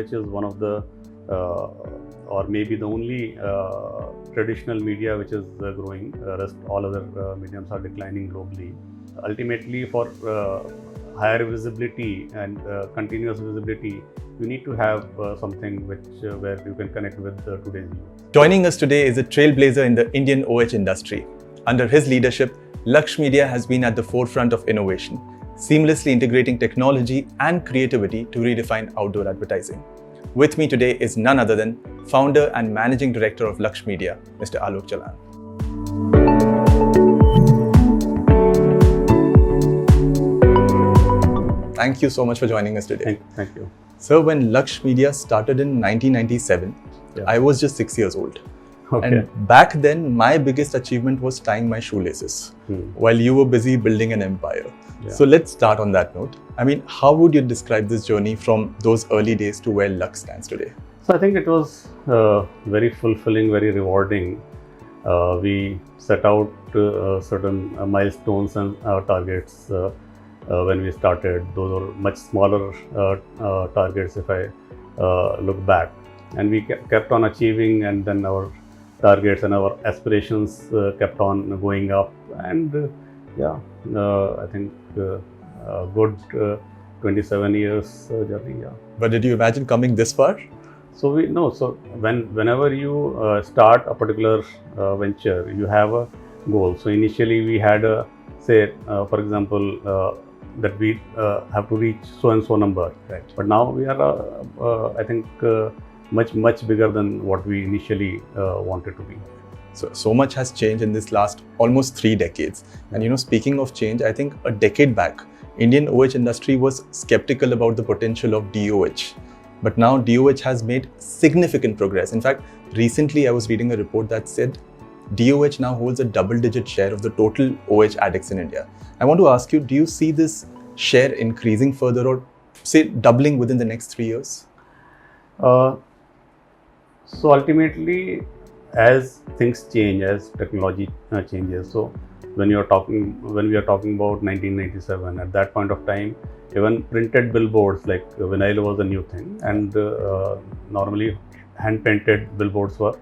DOOH is one of the or maybe the only traditional media which is growing. Rest all other mediums are declining globally. Ultimately, for higher visibility and continuous visibility, you need to have something which where you can connect with today's youth. Joining us today is a trailblazer in the Indian OOH industry. Under his leadership, Laqshya Media has been at the forefront of innovation, seamlessly integrating technology and creativity to redefine outdoor advertising. With me today is none other than founder and managing director of Laqshya Media, Mr. Alok Jalan. Thank you so much for joining us today. Thank you. Sir, when Laqshya Media started in 1997, I was just 6 years old. Okay. And back then, my biggest achievement was tying my shoelaces while you were busy building an empire. Yeah. So let's start on that note. I mean, how would you describe this journey from those early days to where Laqshya stands today? So I think it was very fulfilling, very rewarding. We set out certain milestones and targets when we started. Those were much smaller targets if I look back. And we kept on achieving, and then our targets and our aspirations kept on going up. And I think a good 27 years journey. Yeah. But did you imagine coming this far? So whenever you start a particular venture, you have a goal. So initially we had a say, for example, that we have to reach so and so number. Right. But now we are, I think, much bigger than what we initially wanted to be. So much has changed in this last almost 3 decades. And speaking of change, I think a decade back, Indian OOH industry was skeptical about the potential of DOOH. But now DOOH has made significant progress. In fact, recently I was reading a report that said DOOH now holds a double-digit share of the total OOH addicts in India. I want to ask you, do you see this share increasing further or say doubling within the next 3 years? So ultimately, as things change, as technology changes, so when we are talking about 1997, at that point of time, even printed billboards like vinyl was a new thing, and normally hand painted billboards were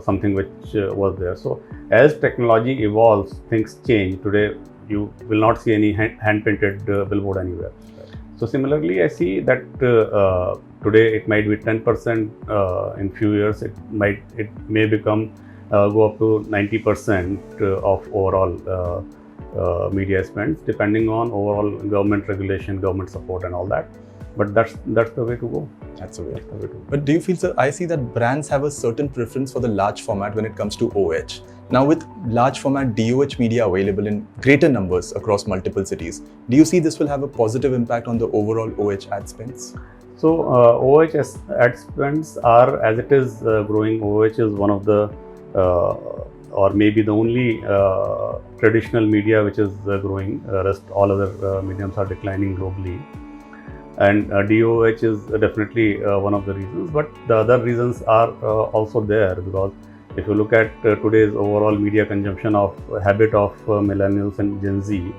something which was there. So as technology evolves, things change. Today you will not see any hand painted billboard anywhere. So similarly, I see that today it might be 10%. In few years, it may become go up to 90% of overall media spends, depending on overall government regulation, government support, and all that. But that's the way to go. That's the way to go. But do you feel, sir, I see that brands have a certain preference for the large format when it comes to OOH. Now with large format DOOH media available in greater numbers across multiple cities, do you see this will have a positive impact on the overall OOH ad spends? So OOH ad spends are, as it is growing, OOH is one of the or maybe the only traditional media which is growing. Rest all other mediums are declining globally. And DOOH is definitely one of the reasons, but the other reasons are also there, because if you look at today's overall media consumption habit of Millennials and Gen Z,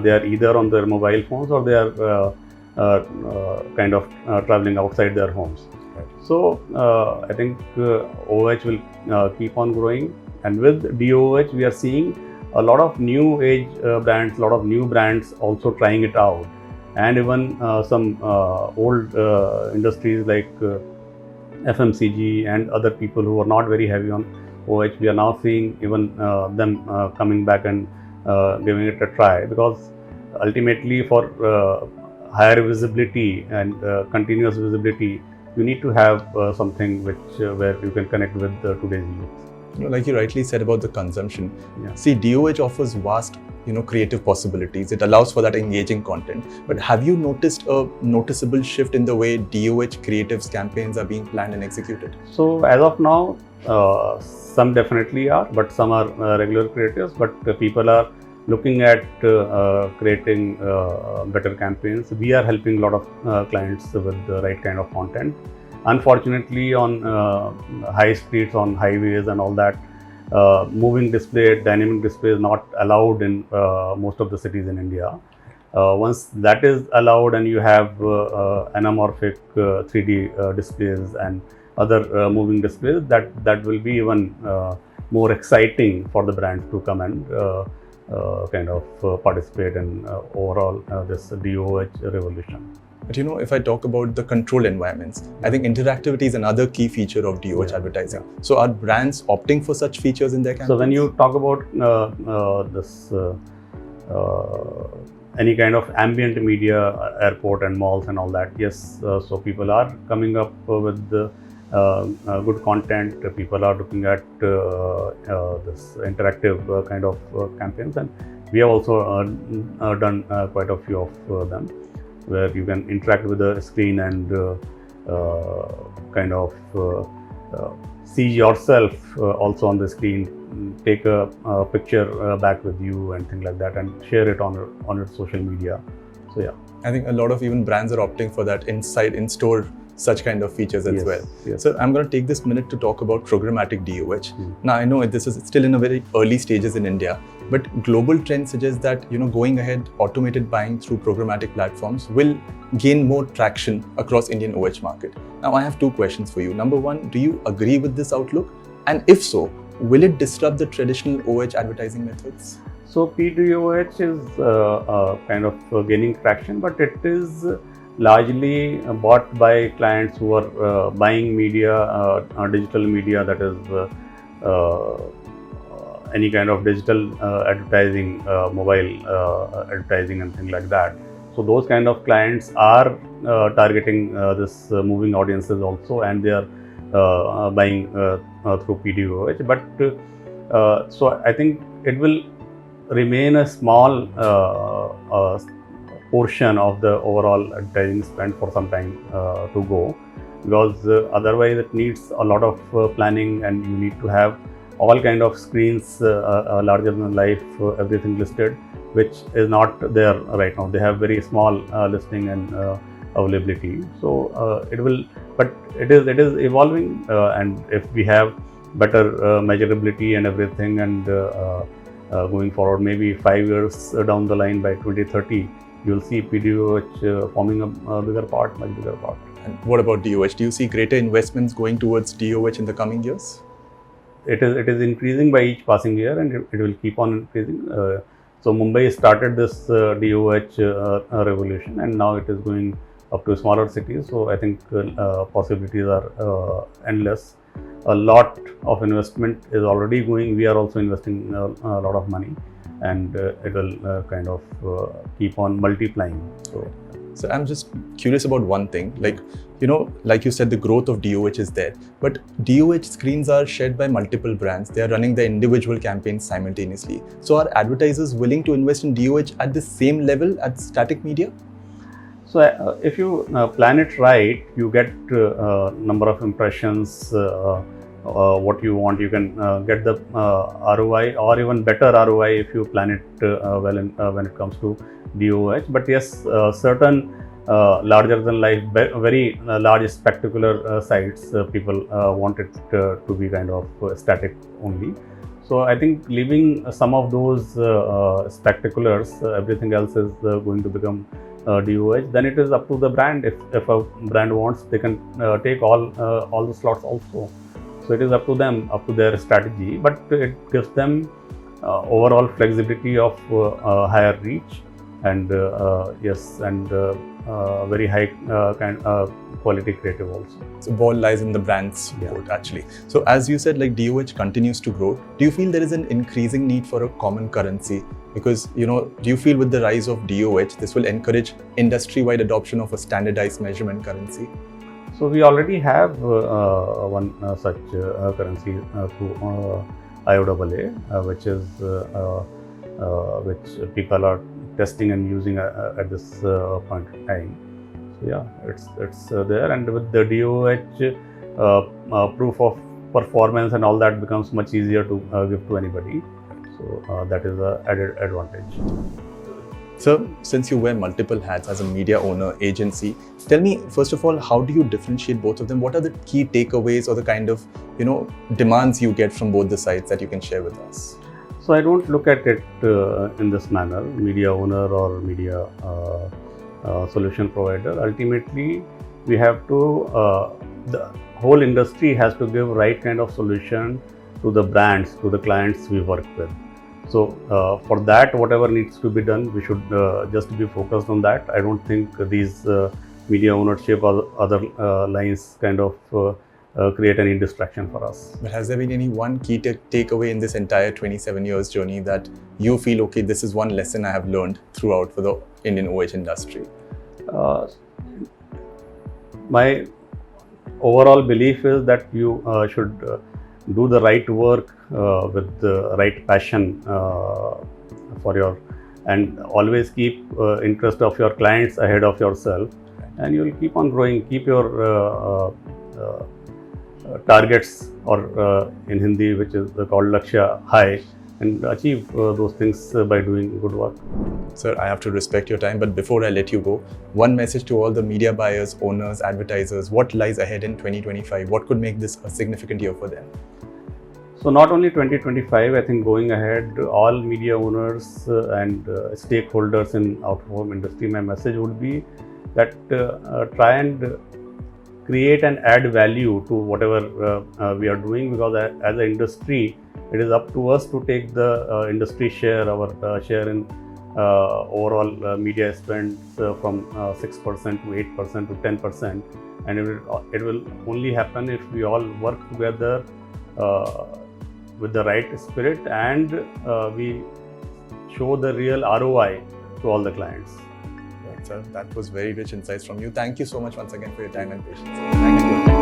they are either on their mobile phones or they are kind of traveling outside their homes. Right. So I think OOH will keep on growing, and with DOOH we are seeing a lot of new age brands, a lot of new brands also trying it out, and even some old industries like FMCG and other people who are not very heavy on OOH, we are now seeing even them coming back and giving it a try, because ultimately for higher visibility and continuous visibility, you need to have something where you can connect with today's youth. Like you rightly said about the consumption. Yeah. See, DOOH offers vast creative possibilities. It allows for that engaging content. But have you noticed a noticeable shift in the way DOOH creatives campaigns are being planned and executed? So as of now, some definitely are, but some are regular creatives. But people are looking at creating better campaigns. We are helping a lot of clients with the right kind of content. Unfortunately, on high streets, on highways and all that, moving display, dynamic display is not allowed in most of the cities in India. once that is allowed and you have anamorphic 3D displays and other moving displays, that will be even more exciting for the brands to come and kind of participate in overall this DOOH revolution. But if I talk about the controlled environments, I think interactivity is another key feature of DOOH advertising. So are brands opting for such features in their campaigns? So when you talk about this any kind of ambient media, airport and malls and all that, yes, so people are coming up with good content. People are looking at this interactive kind of campaigns, and we have also done quite a few of them, where you can interact with the screen and kind of see yourself also on the screen, take a picture back with you and things like that, and share it on your social media. So yeah, I think a lot of even brands are opting for that in-store such kind of features as well. Yes. So I'm going to take this minute to talk about programmatic DOOH. Now I know this is still in a very early stages in India, but global trend suggests that going ahead, automated buying through programmatic platforms will gain more traction across Indian OOH market. Now I have two questions for you. Number one, do you agree with this outlook? And if so, will it disrupt the traditional OOH advertising methods? So pDOOH is kind of gaining traction, but it is largely bought by clients who are buying media, digital media, that is any kind of digital advertising, mobile advertising and things like that. So those kind of clients are targeting this moving audiences also, and they are buying through pDOOH. But so I think it will remain a small portion of the overall advertising spend for some time to go, because otherwise it needs a lot of planning, and you need to have all kind of screens larger than life, everything listed, which is not there right now. They have very small listing and availability. So it will, but it is evolving, and if we have better measurability and everything, and going forward, maybe 5 years down the line, by 2030, you'll see pDOOH forming a much bigger part. And what about DOOH? Do you see greater investments going towards DOOH in the coming years? It is increasing by each passing year, and it will keep on increasing. So Mumbai started this DOOH revolution, and now it is going up to smaller cities. So I think possibilities are endless. A lot of investment is already going. We are also investing a lot of money, and it will kind of keep on multiplying. So I'm just curious about one thing, like you said, the growth of DOOH is there, but DOOH screens are shared by multiple brands. They are running their individual campaigns simultaneously. So are advertisers willing to invest in DOOH at the same level as static media? So if you plan it right, you get number of impressions, what you want. You can get the ROI, or even better ROI if you plan it well when it comes to DOOH. But yes, certain larger than life, very large spectacular sites, people want it to be kind of static only. So I think leaving some of those spectaculars, everything else is going to become DOOH. Then it is up to the brand. If a brand wants, they can take all the slots also. So it is up to them, up to their strategy, but it gives them overall flexibility of higher reach, and yes, and very high quality creative also. So ball lies in the brand's court, actually. So as you said, like DOOH continues to grow. Do you feel there is an increasing need for a common currency? Because do you feel with the rise of DOOH, this will encourage industry-wide adoption of a standardized measurement currency? So we already have one such currency through IOAA, which is which people are testing and using at this point in time. So yeah, it's there, and with the DOOH, proof of performance and all that becomes much easier to give to anybody. So that is an added advantage. So, since you wear multiple hats as a media owner, agency, tell me, first of all, how do you differentiate both of them? What are the key takeaways or the kind of, demands you get from both the sides that you can share with us? So I don't look at it in this manner, media owner or media solution provider. Ultimately, we have to, the whole industry has to give right kind of solution to the brands, to the clients we work with. So for that, whatever needs to be done, we should just be focused on that. I don't think these media ownership or other lines kind of create any distraction for us. But has there been any one key takeaway in this entire 27 years journey that you feel, okay, this is one lesson I have learned throughout for the Indian OOH industry? My overall belief is that you should do the right work with the right passion for your, and always keep interest of your clients ahead of yourself, and you will keep on growing. Keep your targets, or in Hindi, which is called Laqshya, high, and achieve those things by doing good work. Sir, I have to respect your time, but before I let you go, one message to all the media buyers, owners, advertisers. What lies ahead in 2025? What could make this a significant year for them? So not only 2025, I think going ahead, all media owners and stakeholders in out-of-home industry, my message would be that try and create and add value to whatever we are doing, because as an industry, it is up to us to take the industry share, our share in overall media spend from 6% to 8% to 10%, and it will only happen if we all work together with the right spirit, and we show the real ROI to all the clients. Right, sir, that was very rich insights from you. Thank you so much once again for your time and patience. Thank you.